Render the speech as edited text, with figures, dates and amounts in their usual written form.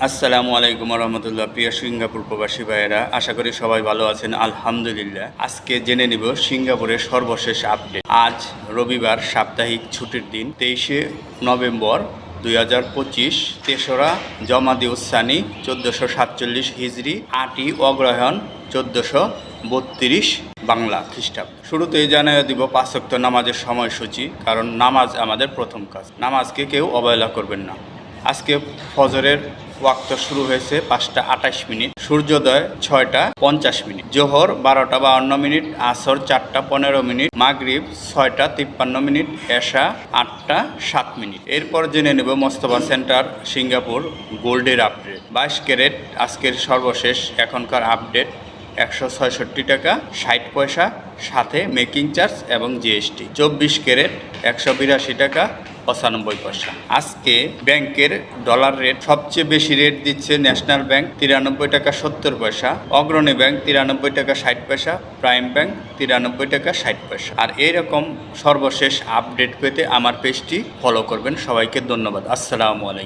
আসসালামু আলাইকুম রহমতুল্লাহ। প্রিয় সিঙ্গাপুর প্রবাসী ভাইয়েরা, আশা করি সবাই ভালো আছেন। আলহামদুলিল্লাহ। আজকে জেনে নিব সিঙ্গাপুরের সর্বশেষ আপডেট। আজ রবিবার, সাপ্তাহিক ছুটির দিন, 23শে নভেম্বর 2025, তেসরা জমাদিউসানি 1447 হিজরি, 8ই অগ্রহায়ণ 1432 বাংলা খ্রিস্টাব্দ। শুরুতেই জানিয়ে দিব 5 ওয়াক্ত নামাজের সময়সূচি, কারণ নামাজ আমাদের প্রথম কাজ। নামাজকে কেউ অবহেলা করবেন না। আজকে ফজরের ওয়াক্ত শুরু হয়েছে 5টা 28 মিনিট, সূর্যোদয় 6টা 50 মিনিট, জোহর 12টা 52 মিনিট, আসর 4টা 15 মিনিট, মাগরিব 6টা 53 মিনিট, এশা 8টা 7 মিনিট। এরপর জেনে নেব মোস্তফা সেন্টার সিঙ্গাপুর গোল্ডের আপডেট। 22 ক্যারেট আজকের সর্বশেষ এখনকার আপডেট 166 টাকা 60 পয়সা, সাথে মেকিং চার্জ এবং জিএসটি। 24 ক্যারেট 182 টাকা 95 পয়সা। আজকে ব্যাংকের ডলার রেট সবচেয়ে বেশি রেট দিচ্ছে ন্যাশনাল ব্যাংক 93 টাকা 70 পয়সা, অগ্রণী ব্যাংক 93 টাকা 60 পয়সা, প্রাইম ব্যাংক 93 টাকা 60 পয়সা। আর এইরকম সর্বশেষ আপডেট পেতে আমার পেজটি ফলো করবেন। সবাইকে ধন্যবাদ। আসসালামু আলাইকুম।